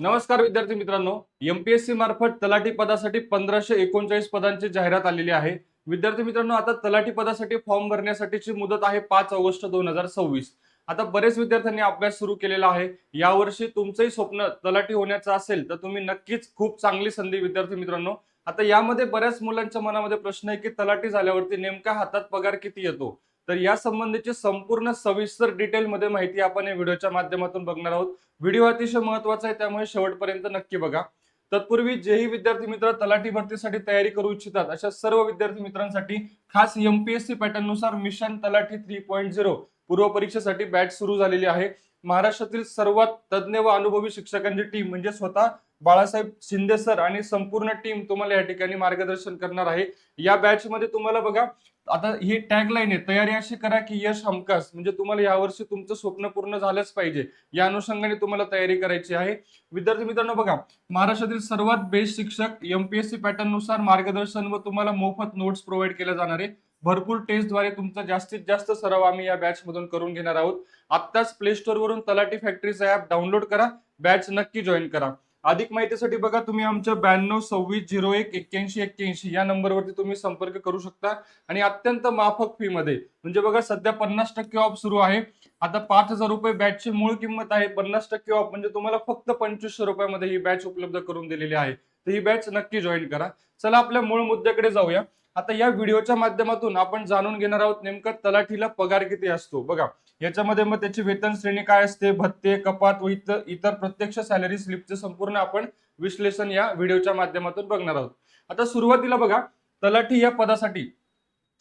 नमस्कार विद्यार्थी मित्रांनो, एमपीएससी मार्फत तलाठी पदासाठी 1539 पदांची जाहिरात आलेली आहे. विद्यार्थी मित्रांनो, आता तलाठी पदासाठी फॉर्म भरण्यासाठीची मुदत आहे 5 ऑगस्ट 2026. आता बरेच विद्यार्थ्यांनी अभ्यास सुरू केलेला आहे. यावर्षी तुमचंही स्वप्न तलाठी होण्याचं असेल तर तुम्ही नक्कीच खूप चांगली संधी विद्यार्थी मित्रांनो. आता यामध्ये बऱ्याच मुलांच्या मनामध्ये प्रश्न आहे की तलाठी झाल्यावरती नेमका हातात पगार किती येतो. तर या संबंधीची संपूर्ण सविस्तर डिटेलमध्ये माहिती आपण या व्हिडिओच्या माध्यमातून बघणार आहोत. व्हिडिओ अतिशय महत्वाचा आहे, त्यामुळे शेवटपर्यंत नक्की बघा. तत्पूर्वी जेही विद्यार्थी मित्र तलाठी भरतीसाठी तयारी करू इच्छितात अशा सर्व विद्यार्थी मित्रांसाठी खास एमपीएससी पॅटर्न नुसार मिशन तलाठी 3.0 पूर्व परीक्षेसाठी बॅच सुरू झालेली आहे. महाराष्ट्रातील सर्वात तज्ज्ञ व अनुभवी शिक्षकांची टीम म्हणजे स्वतः बाळासाहेब शिंदे सर आणि संपूर्ण टीम तुम्हाला या ठिकाणी मार्गदर्शन करणार आहे. या बॅच मध्ये तुम्हाला बघा, आता ही टॅगलाईन आहे, तयारी अशी करा की यश हमखास. म्हणजे तुम्हाला यावर्षी तुमचं स्वप्न पूर्ण झालंच पाहिजे, या अनुषंगाने तुम्हाला तयारी करायची आहे. विद्यार्थी मित्रांनो बघा, महाराष्ट्रातील सर्वात बेस्ट शिक्षक एमपीएससी पॅटर्न नुसार मार्गदर्शन व तुम्हाला मोफत नोट्स प्रोव्हाइड केले जाणार आहे. भरपूर टेस्टद्वारे तुमचा जास्तीत जास्त सराव आम्ही या बॅच मधून करून घेणार आहोत. आत्ताच प्ले स्टोर वरून तलाठी फॅक्टरीचा ऍप डाउनलोड करा, बॅच नक्की जॉईन करा. अधिक माहितीसाठी बघा, तुम्ही आमच्या 9226018181 या नंबरवरती तुम्ही संपर्क करू शकता आणि अत्यंत माफक फी मध्ये. म्हणजे बघा, सध्या 50% ऑफ सुरू आहे. आता 5,000 रुपये बॅचची मूळ किंमत आहे. 50% ऑफ म्हणजे तुम्हाला फक्त 2500 रुपयामध्ये ही बॅच उपलब्ध करून दिलेली आहे. तर ही बॅच नक्की जॉईन करा. चला आपल्या मूळ मुद्द्याकडे जाऊया. आता या व्हिडिओच्या माध्यमातून आपण जाणून घेणार आहोत नेमका तलाठीला पगार किती असतो. बघा, याच्यामध्ये मग त्याची वेतन श्रेणी काय असते, भत्ते, कपात व इतर प्रत्यक्ष सॅलरी स्लिपचे संपूर्ण आपण विश्लेषण या व्हिडिओच्या माध्यमातून बघणार आहोत. आता सुरुवातीला बघा, तलाठी या पदासाठी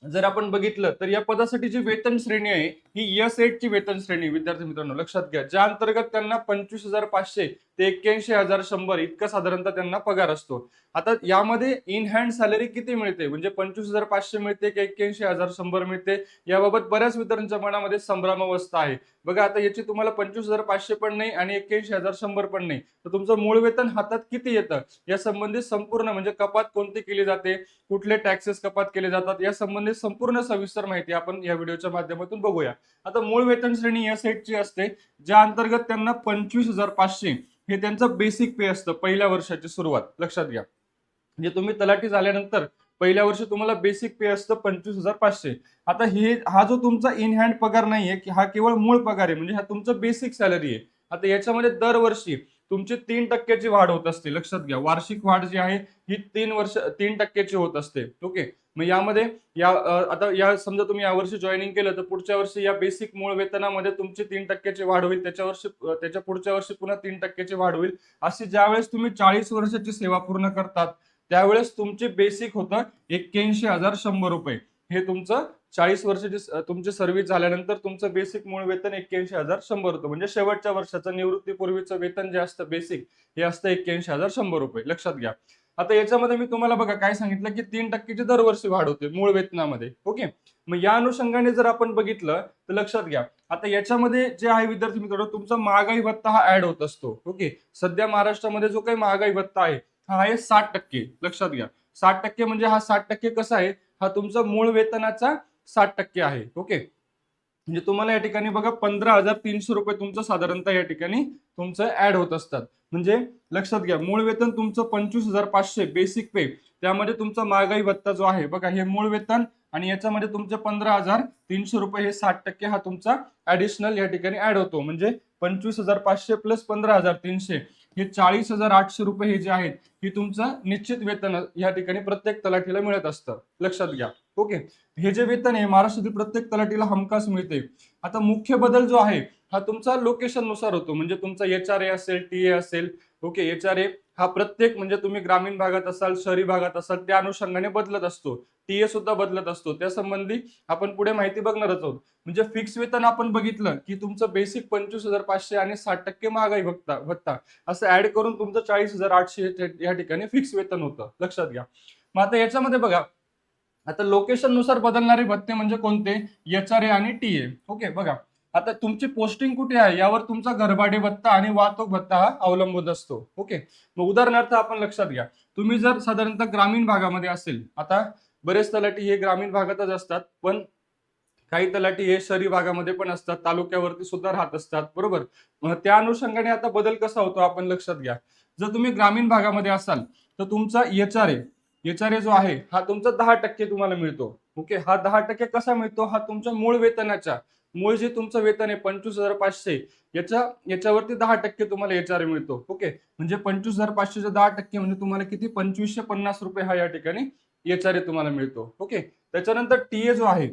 जर आपण बघितलं तर या पदासाठी जी वेतन श्रेणी आहे ही S8 ची वेतन श्रेणी विद्यार्थी मित्रांनो लक्षात घ्या, ज्या अंतर्गत त्यांना 25,500 ते 81,100 इतका साधारणतः त्यांना पगार असतो. आता यामध्ये इन हँड सॅलरी किती मिळते, म्हणजे 25,500 मिळते की 81,100 मिळते, याबाबत बऱ्याच विद्यार्थ्यांच्या मनामध्ये संभ्रमावस्था आहे. बघा, आता याची तुम्हाला 25,500 पण नाही आणि 81,100 पण नाही, तर तुमचं मूळ वेतन हातात किती येतं या संबंधित संपूर्ण, म्हणजे कपात कोणती केली जाते, कुठले टॅक्सेस कपात केले जातात, या संबंधित संपूर्ण सविस्तर माहिती आपण या व्हिडिओच्या माध्यमातून बघूया. आता मूळ वेतन श्रेणी S8 ची असते, ज्या अंतर्गत त्यांना 25,500 हे त्यांचं बेसिक पे असतं पहिल्या वर्षाची सुरुवात. लक्षात घ्या, म्हणजे तुम्ही तलाठी झाल्यानंतर पहिल्या वर्षी तुम्हाला बेसिक पे असतं 25,500. आता हा जो तुमचा इन हँड पगार नाहीये की हा केवळ मूळ पगार आहे, म्हणजे हा तुमचं बेसिक सॅलरी आहे. आता याच्यामध्ये दरवर्षी तुमची 3% वाढ होत असते. लक्षात घ्या, वार्षिक वाढ जी आहे ही 3% होत असते. ओके, मग यामध्ये आता या समजा तुम्ही यावर्षी जॉईनिंग केलं तर पुढच्या वर्षी या बेसिक मूळ वेतनामध्ये तुमची 3% वाढ होईल, त्याच्या पुढच्या वर्षी पुन्हा 3% वाढ होईल. अशी ज्यावेळेस तुम्ही 40 वर्षाची सेवा पूर्ण करतात त्यावेळेस तुमचे बेसिक होतं 81,100 रुपये. हे तुमचं 40 वर्षाची तुमची सर्व्हिस झाल्यानंतर तुमचं बेसिक मूळ वेतन 81,100 होतं. म्हणजे शेवटच्या वर्षाचं निवृत्तीपूर्वीचं वेतन जे असतं बेसिक हे असतं 81,100 रुपये. लक्षात घ्या. आता याच्यामध्ये मी तुम्हाला बघा काय सांगितलं की 3%ची दरवर्षी वाढ होते मूळ वेतनामध्ये. ओके, मग या अनुषंगाने जर आपण बघितलं तर लक्षात घ्या, आता याच्यामध्ये जे आहे विद्यार्थी मित्रांनो, तुमचा महागाई भत्ता हा ऍड होत असतो. ओके, सध्या महाराष्ट्रामध्ये जो काही महागाई भत्ता आहे हा आहे 60%. लक्षात घ्या, 60% म्हणजे हा 60% कसा आहे, हा तुमचा मूळ वेतनाचा 60% आहे. ओके, म्हणजे तुम्हाला या ठिकाणी बघा 15,300 रुपये तुमचं साधारणतः या ठिकाणी तुमचं ऍड होत असतात. म्हणजे लक्षात घ्या, मूळ वेतन तुमचं 25,500 बेसिक पे, त्यामध्ये तुमचा महागाई भत्ता जो आहे बघा हे मूळ वेतन आणि याच्यामध्ये तुमचे 15,300 रुपये हे 60% हा तुमचा ऍडिशनल या ठिकाणी ऍड होतो. म्हणजे 25,500 प्लस 15,300 हे 40,800 रुपये हे जे आहेत ही तुमचं निश्चित वेतन या ठिकाणी प्रत्येक तलाठीला मिळत असतं. लक्षात घ्या. ओके, हे जे वेतन आहे महाराष्ट्रातील प्रत्येक तलाठीला हमखास मिळते. आता मुख्य बदल जो आहे हा तुमचा लोकेशन नुसार होतो. म्हणजे तुमचा HRA असेल, TA असेल. ओके, HRA हा प्रत्येक, म्हणजे तुम्ही ग्रामीण भागात असाल, शहरी भागात असाल त्या अनुषंगाने बदलत असतो. TA सुद्धा बदलत असतो. त्या संबंधी आपण पुढे माहिती बघणारच आहोत. म्हणजे फिक्स वेतन आपण बघितलं की तुमचं बेसिक 25,500 आणि 60% महागाई भत्ता असं ऍड करून तुमचं 40,800 या ठिकाणी फिक्स वेतन होतं. लक्षात घ्या. मग आता याच्यामध्ये बघा, आता लोकेशन नुसार बदलणारे भत्ते म्हणजे कोणते, HRA आणि TA. ओके, बघा आता तुमची पोस्टिंग कुठे आहे यावर तुमचा घरभाडे भत्ता आणि वाहतूक भत्ता हा अवलंबून असतो. ओके, मग उदाहरणार्थ आपण लक्षात घ्या, तुम्ही जर साधारणतः ग्रामीण भागामध्ये असेल, आता बरेच तलाठी हे ग्रामीण भागातच असतात, पण काही तलाठी हे शहरी भागामध्ये पण असतात, तालुक्यावरती सुद्धा राहत असतात, बरोबर. मग त्या अनुषंगाने आता बदल कसा होतो आपण लक्षात घ्या. जर तुम्ही ग्रामीण भागामध्ये असाल तर तुमचा एचआरए जो आहे हा तुमचा 10% तुम्हाला मिळतो. ओके, हा 10% कसा मिळतो, हा तुमच्या मूळ वेतनाच्या, मूळ जे तुमचं वेतन आहे 25,500 याच्यावरती 10% तुम्हाला एचआरए मिळतो. ओके, म्हणजे 25,500 10% म्हणजे तुम्हाला किती, 2550 रुपये हा या ठिकाणी एचआरए तुम्हाला मिळतो. ओके, त्याच्यानंतर टीए जो आहे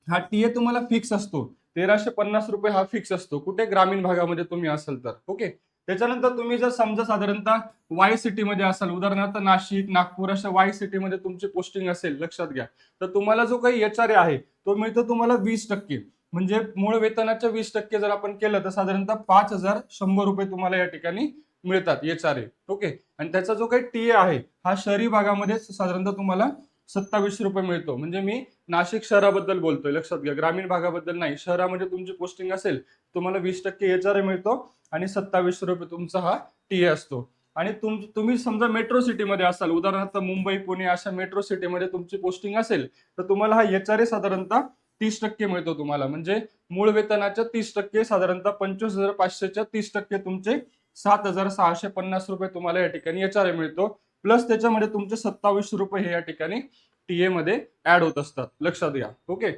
हा टीए तुम्हाला फिक्स असतो. 1,350 रुपये हा फिक्स असतो. कुठे, ग्रामीण भागामध्ये तुम्ही असाल तर. ओके, त्याच्यानंतर तुम्ही जर समजा साधारणतः वाय सिटीमध्ये असाल, उदाहरणार्थ नाशिक, नागपूर अशा वाय सिटीमध्ये तुमची पोस्टिंग असेल, लक्षात घ्या, तर तुम्हाला जो काही एचआरए आहे तो मिळतो तुम्हाला 20%. म्हणजे मूळ वेतनाच्या 20% जर आपण केलं तर साधारणतः 5,100 रुपये तुम्हाला या ठिकाणी मिळतात एचआरए. ओके, आणि त्याचा जो काही टीए आहे हा शहरी भागामध्ये साधारणतः तुम्हाला 27 रुपये मिळतो. म्हणजे मी नाशिक शहराबद्दल बोलतोय, लक्षात घ्या, ग्रामीण भागाबद्दल नाही. शहरामध्ये तुमची पोस्टिंग असेल तुम्हाला 20% एचआरए मिळतो आणि 27 रुपये तुमचा हा टीए असतो. आणि तुम्ही समजा मेट्रो सिटीमध्ये असाल, उदाहरणार्थ मुंबई, पुणे अशा मेट्रो सिटीमध्ये तुमची पोस्टिंग असेल तर तुम्हाला हा एचआरए साधारणतः 30% मिळतो तुम्हाला. म्हणजे मूळ वेतनाच्या 30%, साधारणतः 25,500च्या 30% तुमचे 7,650 रुपये तुम्हाला या ठिकाणी एचआरए मिळतो. प्लस त्याच्यामध्ये तुमचे 27 रुपये हे या ठिकाणी टीए मध्ये ऍड होत असतात, लक्षात घ्या. ओके,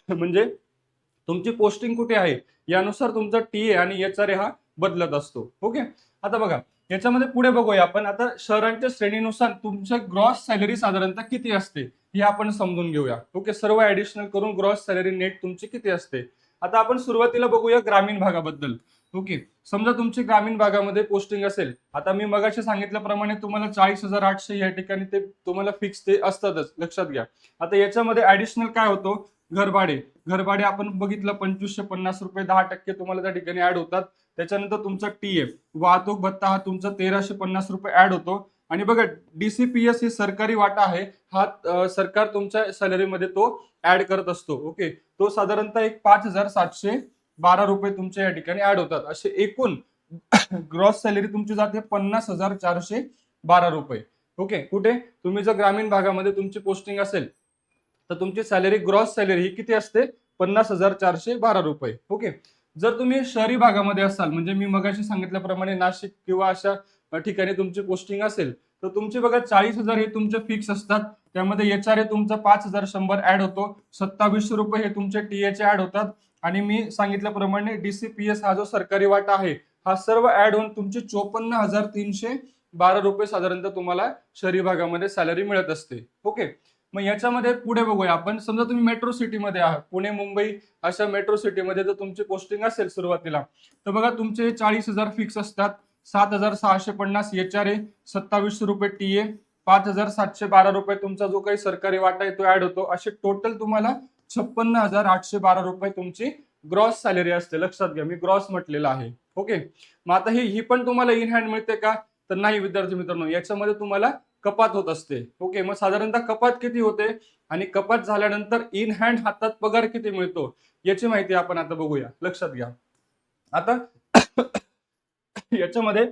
म्हणजे तुमची पोस्टिंग कुठे आहे यानुसार तुमचा टीए आणि एचआरए हा बदलत असतो. ओके, आता बघा याच्यामध्ये पुढे बघूया आपण. आता शहरांच्या श्रेणीनुसार तुमच्या ग्रॉस सॅलरी साधारणतः किती असते हे आपण समजून घेऊया. ओके, सर्व ऍडिशनल करून ग्रॉस सॅलरी नेट तुमची किती असते. आता आपण सुरुवातीला बघूया ग्रामीण भागाबद्दल. ओके, समजा तुमची ग्रामीण भागामध्ये पोस्टिंग असेल, आता मी मगाशी सांगितल्याप्रमाणे तुम्हाला 40,800 या ठिकाणी ते तुम्हाला फिक्स ते असतातच, लक्षात घ्या. आता याच्यामध्ये ऍडिशनल काय होतो, घरभाडे आपण बघितलं 2,550 रुपये, 10% तुम्हाला त्या ठिकाणी ऍड होतात. त्याच्यानंतर तुमचा टीए, वाहतूक भत्ता हा तुमचा 1,350 रुपये ऍड होतो. आणि बघा डीसीपीएस ही सरकारी वाटा आहे, हा सरकार तुमच्या सॅलरीमध्ये तो ऍड करत असतो. ओके, तो साधारणतः एक 5,712 रुपये तुमच्या या ठिकाणी ऍड होतात. असे एकूण ग्रॉस सॅलरी तुमची जाते 50,412 रुपये. ओके, कुठे, तुम्ही जर ग्रामीण भागामध्ये तुमची पोस्टिंग असेल तर तुमची सॅलरी, ग्रॉस सॅलरी ही किती असते, 50,412 रुपये. ओके, जर तुम्ही शहरी भागामध्ये असाल, म्हणजे मी मगाशी सांगितल्याप्रमाणे नाशिक किंवा अशा ठिकाणी तुमची पोस्टिंग असेल तर तुमचे बघा 40,000 हे तुमचे फिक्स असतात. त्यामध्ये एचआरए तुमचा 5,100 ऍड होतो, 27 रुपये हे तुमचे टीएचे ऍड होतात. आणि मी सांगितल्याप्रमाणे डीसीपीएस हा जो सरकारी वाटा आहे हा सर्व ऍड होऊन तुमचे 54,312 रुपये साधारणतः तुम्हाला शहरी भागामध्ये सॅलरी मिळत असते. ओके, मग याच्यामध्ये पुढे बघूया आपण. समजा तुम्ही मेट्रो सिटीमध्ये आहात, पुणे, मुंबई अशा मेट्रो सिटीमध्ये जर तुमची पोस्टिंग असेल सुरुवातीला, तर बघा तुमचे 40,000 फिक्स असतात, 7,650 एचआरए, 27 रुपये टीए, 5,712 रुपये तुमचा जो काही सरकारी वाटा आहे तो ऍड होतो. असे टोटल तुम्हाला 56,812 रुपये तुमची ग्रॉस सॅलरी असते. लक्षात घ्या, मी ग्रॉस म्हटलेलं आहे. ओके, मग आता ही पण तुम्हाला इन हँड मिळते का, तर नाही विद्यार्थी मित्रांनो, याच्यामध्ये तुम्हाला कपात होत असते. ओके, मग साधारणतः कपात किती होते आणि कपात झाल्यानंतर इन हँड हातात पगार किती मिळतो याची माहिती आपण आता बघूया. लक्षात घ्या, आता याच्यामध्ये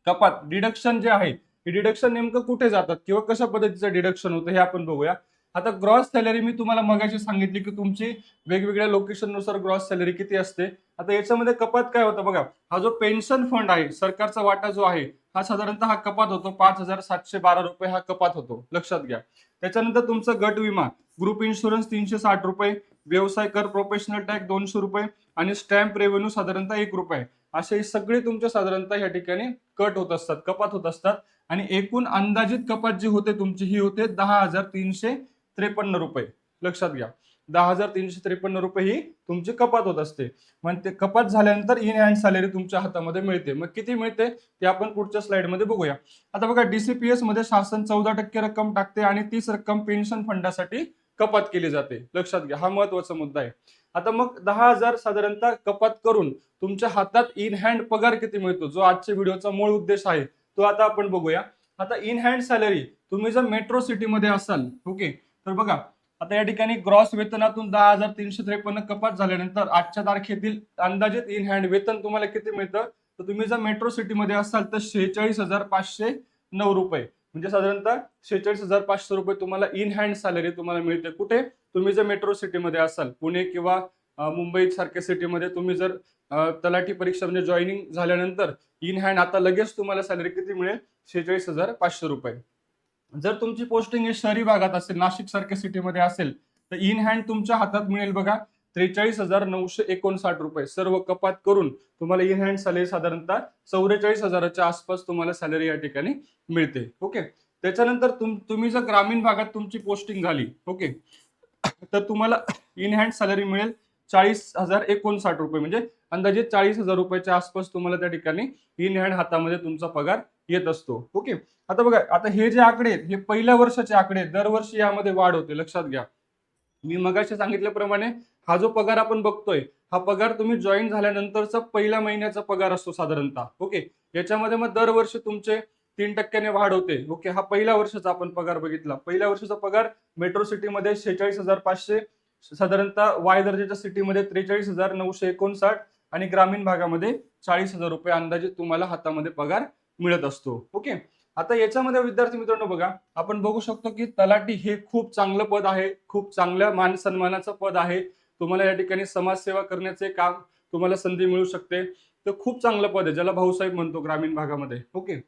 कपात डिडक्शन जे आहे, हे डिडक्शन नेमकं कुठे जातात किंवा कशा पद्धतीचं डिडक्शन होतं हे आपण बघूया. आता ग्रॉस सॅलरी मी तुम्हाला मगाशी सांगितली की तुमची वेगवेगळ्या लोकेशननुसार ग्रॉस सॅलरी किती असते. आता याच्यामध्ये कपात काय होतं बघा, हा जो पेन्शन फंड आहे, सरकारचा वाटा जो आहे हा साधारणतः हा कपात होतो, 5,712 रुपये हा कपात होतो, लक्षात घ्या. त्याच्यानंतर तुमचा गट विमा, ग्रुप इन्शुरन्स 360 रुपये, व्यवसाय कर, प्रोफेशनल टॅक्स 200 रुपये आणि स्टॅम्प रेव्हेन्यू साधारणतः 1 रुपये. असे सगळे तुमचे साधारणतः या ठिकाणी कट होत असतात, कपात होत असतात. आणि एकूण अंदाजित कपात जी होते तुमची ही होते 10,353 रुपये. लक्षात घ्या, 10,353 रुपये ही तुमची कपात होत असते. मग ते कपात झाल्यानंतर इन हँड सॅलरी तुमच्या हातामध्ये मिळते. मग किती मिळते ते आपण पुढच्या स्लाइड मध्ये बघूया. आता बघा डीसीपीएस मध्ये शासन 14% रक्कम टाकते आणि 30 रक्कम पेन्शन फंडासाठी कपात केली जाते. लक्षात घ्या, हा महत्वाचा मुद्दा आहे. आता मग 10,000 साधारणतः कपात करून तुमच्या हातात इन हँड पगार किती मिळतो, जो आजच्या व्हिडिओचा मूळ उद्देश आहे तो आता आपण बघूया. आता इन हँड सॅलरी तुम्ही जर मेट्रो सिटीमध्ये असाल, ओके, तर बघा आता या ठिकाणी ग्रॉस वेतनातून 10,353 कपात झाल्यानंतर आजच्या तारखेतील अंदाजित इन हँड वेतन तुम्हाला किती मिळतं, तर तुम्ही जर मेट्रो सिटीमध्ये असाल तर 46,509 रुपये. म्हणजे साधारणतः 46,500 रुपये तुम्हाला इन हँड सॅलरी तुम्हाला मिळते. कुठे? तुम्ही जर मेट्रो सिटीमध्ये असाल, पुणे किंवा मुंबई सारख्या सिटीमध्ये तुम्ही जर तलाठी परीक्षा म्हणजे जॉईनिंग झाल्यानंतर इन हँड आता लगेच तुम्हाला सॅलरी किती मिळेल? 46,500 रुपये. जर तुमची पोस्टिंग हे शहरी भागात असेल, नाशिक सारख्या सिटीमध्ये असेल, तर इन हँड तुमच्या हातात मिळेल बघा 43,959 रुपये. सर्व कपात करून तुम्हाला इन हँड सॅलरी साधारणतः 44,000च्या आसपास तुम्हाला सॅलरी या ठिकाणी मिळते. ओके. त्याच्यानंतर तुम्ही जर ग्रामीण भागात तुमची पोस्टिंग झाली, ओके, तर तुम्हाला इन हँड सॅलरी मिळेल 40,059 रुपये, म्हणजे अंदाजे 40,000 रुपयाच्या आसपास तुम्हाला त्या ठिकाणी इन हँड हातामध्ये तुमचा पगार येत असतो. ओके. आता बघा, आता हे जे आकडे आहेत हे पहिल्या वर्षाचे आकडे आहेत. दरवर्षी यामध्ये वाढ होते, लक्षात घ्या. मी मगाशी सांगितल्याप्रमाणे हा जो पगार आपण बघतोय, हा पगार तुम्ही जॉईन झाल्यानंतरचा पहिल्या महिन्याचा पगार असतो साधारणतः. ओके. याच्यामध्ये मग दरवर्षी तुमचे 3% वाढ होते. ओके. हा पहिल्या वर्षाचा आपण पगार बघितला. पहिल्या वर्षाचा पगार मेट्रो सिटीमध्ये 46,500, साधारणतः वाय दर्जाच्या सिटीमध्ये 43,959 आणि ग्रामीण भागामध्ये 40,000 रुपये अंदाजे तुम्हाला हातामध्ये पगार मिळत असतो. ओके. आता याच्यामध्ये विद्यार्थी मित्रांनो बघा, आपण बघू शकतो की तलाठी हे खूप चांगलं पद आहे, खूप चांगल्या मान सन्मानाचं पद आहे. तुम्हाला या ठिकाणी समाजसेवा करण्याचे काम तुम्हाला संधी मिळू शकते. तर खूप चांगलं पद आहे, ज्याला भाऊसाहेब म्हणतो ग्रामीण भागामध्ये. ओके.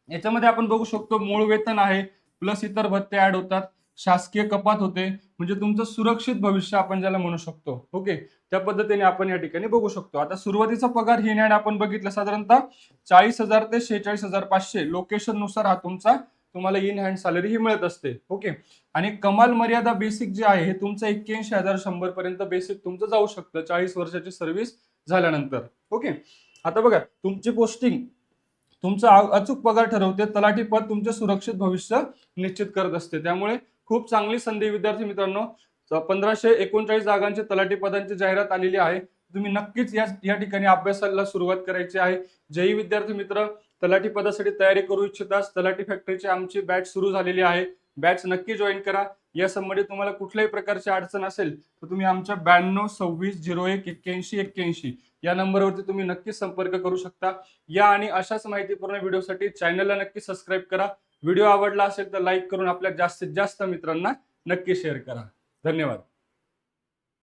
याच्यामध्ये आपण बघू शकतो मूळ वेतन आहे, प्लस इतर भत्ते ऍड होतात, शासकीय कपात होते, म्हणजे तुमचं सुरक्षित भविष्य आपण ज्याला म्हणू शकतो. ओके. त्या पद्धतीने आपण या ठिकाणी बघू शकतो. आता सुरुवातीचा पगार इन हँड आपण बघितलं साधारणतः 40,000 ते 46,500 लोकेशन नुसार हा तुम्हाला इन हँड सॅलरी ही मिळत असते. ओके. आणि कमाल मर्यादा बेसिक जे आहे हे तुमचं 81,100 पर्यंत बेसिक तुमचं जाऊ शकतं 40 वर्षाची सर्व्हिस झाल्यानंतर. ओके. आता बघा, तुमची पोस्टिंग तुमचा अचूक पगार ठरवते. तलाठी पद तुमचे सुरक्षित भविष्य निश्चित करत असते. त्यामुळे खूप चांगली संधी विद्यार्थी मित्रांनो. 1,539 जागांची तलाठी पदांची जाहिरात आलेली आहे. तुम्ही नक्कीच या ठिकाणी अभ्यासाला सुरुवात करायची आहे. जेही विद्यार्थी मित्र तलाठी पदासाठी तयारी करू इच्छितास, तलाठी फॅक्टरीची आमची बॅच सुरू झालेली आहे. बॅच नक्की जॉईन करा. या संबंधी तुम्हाला कुठल्याही प्रकारची अडचण असेल तर तुम्ही आमच्या 9226018181 या नंबरवरती तुम्ही नक्की संपर्क करू शकता. या आणि अशाच माहितीपूर्ण व्हिडिओसाठी चॅनलला नक्की सबस्क्राईब करा. व्हिडिओ आवडला असेल तर लाईक करून आपल्या जास्तीत जास्त मित्रांना नक्की शेअर करा. धन्यवाद.